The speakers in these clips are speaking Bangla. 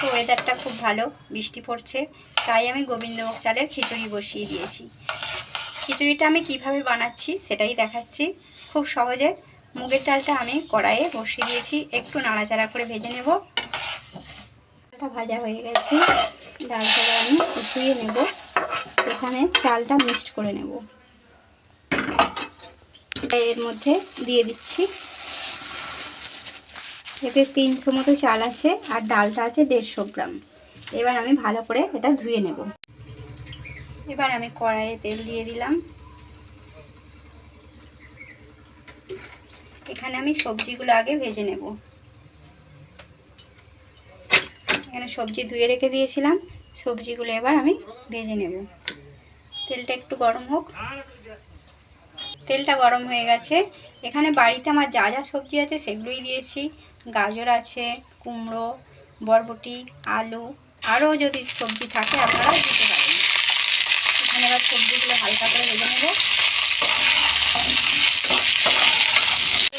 তো ওয়েদারটা খুব ভালো, বৃষ্টি পড়ছে, তাই আমি গোবিন্দভোগ চালের খিচুড়ি বসিয়ে দিয়েছি। খিচুড়িটা আমি কিভাবে বানাচ্ছি সেটাই দেখাচ্ছি খুব সহজে। মুগের ডালটা আমি কড়াইয়ে বসিয়ে দিয়েছি, একটু নাড়াচাড়া করে ভেজে নেব। ডালটা ভাজা হয়ে গেছে, ডালটা আমি উঠিয়ে নেব। এখানে চালটা মিক্সড করে নেব, এর মধ্যে দিয়ে দিচ্ছি। এতে 300 মতো চাল আছে আর ডালটা আছে 150 গ্রাম। এবার আমি ভালো করে এটা ধুয়ে নেব। এবার আমি কড়াইয়ে তেল দিয়ে দিলাম। এখানে আমি সবজিগুলো আগে ভেজে নেব। এখানে সবজি ধুয়ে রেখে দিয়েছিলাম, সবজিগুলো এবার আমি ভেজে নেব। তেলটা একটু গরম হোক। তেলটা গরম হয়ে গেছে। এখানে বাড়িতে আমার যা যা সবজি আছে সেগুলোই দিয়েছি। গাজর আছে, কুমড়ো, বরবটি, আলু, আরও যদি সবজি থাকে আপনারা দিতে পারেন। এখানে এবার সবজিগুলো হালকা করে ভেজে নেব।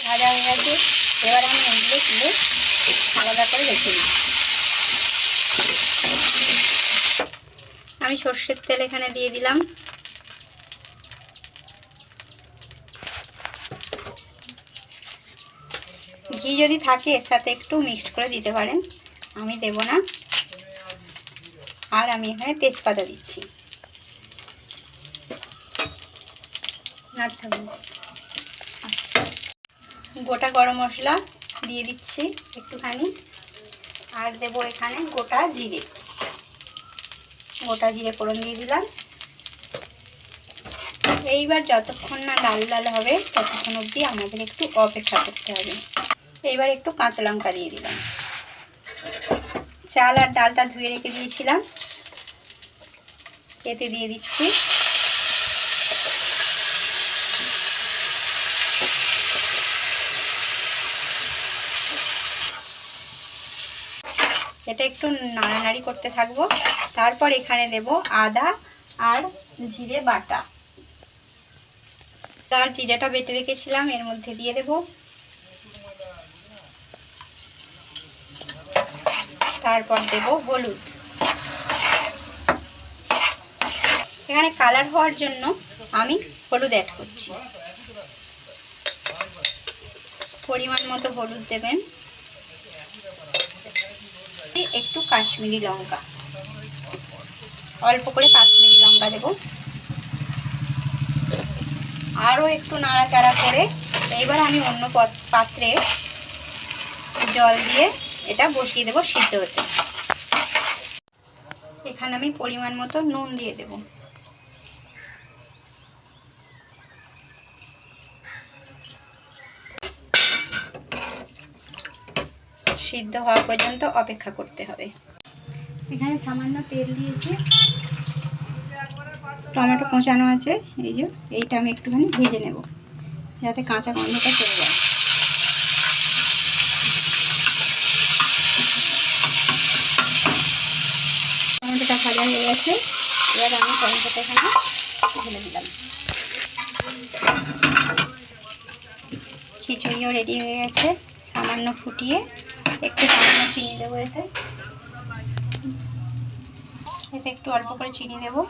ভাজা হয়ে গেছে, এবার আমি এগুলো তুলে আলাদা করে রেখে দিই। আমি সর্ষের তেল এখানে দিয়ে দিলাম। ঘি যদি থাকে এর সাথে একটু মিক্সড করে দিতে পারেন, আমি দেব না। আর আমি এখানে তেজপাতা দিচ্ছি। গোটা গরম মশলা দিয়ে দিচ্ছি একটুখানি, আর দেব এখানে গোটা জিরে। গোটা জিরে ফোড়ন দিয়ে দিলাম। এইবার যতক্ষণ না লাল লাল হবে ততক্ষণ অবধি আমাদের একটু অপেক্ষা করতে হবে। এইবার একটু কাঁচা লঙ্কা দিয়ে দিলাম। চাল আর ডালটা ধুয়ে রেখে দিয়েছিলাম, এতে দিয়ে দিচ্ছি। এটা একটু নাড়ানাড়ি করতে থাকবো। তারপর এখানে দেব আদা আর জিরে বাটা। তার জিরেটা বেটে রেখেছিলাম এর মধ্যে দিয়ে দেব। তারপর দেব হলুদ। এখানে কালার হওয়ার জন্য আমি হলুদ অ্যাড করছি। পরিমাণ মতো হলুদ দেবেন। একটু কাশ্মীরি লঙ্কা, অল্প করে কাশ্মীরি লঙ্কা দেব। আরও একটু নাড়াচাড়া করে এবার আমি অন্য পাত্রে জল দিয়ে এটা বসিয়ে দেব সিদ্ধ হতে। এখানে আমি পরিমাণ মতো নুন দিয়ে দেব। সিদ্ধ হওয়া পর্যন্ত অপেক্ষা করতে হবে। এখানে সামান্য তেল দিয়েছি, টমেটো কোঁচানো আছে, এই যে এইটা আমি একটুখানি ভেজে নেব যাতে কাঁচা গন্ধটা চলে যায়। টমেটোটা ভাজা হয়ে গেছে, এবার আমি টমেটোটা এখানে ঢেলে দিলাম। খিচুড়িও রেডি হয়ে গেছে। সামান্য ফুটিয়ে একটু সামান্য চিনি দেবো। এতে একটু অল্প করে চিনি দেবো।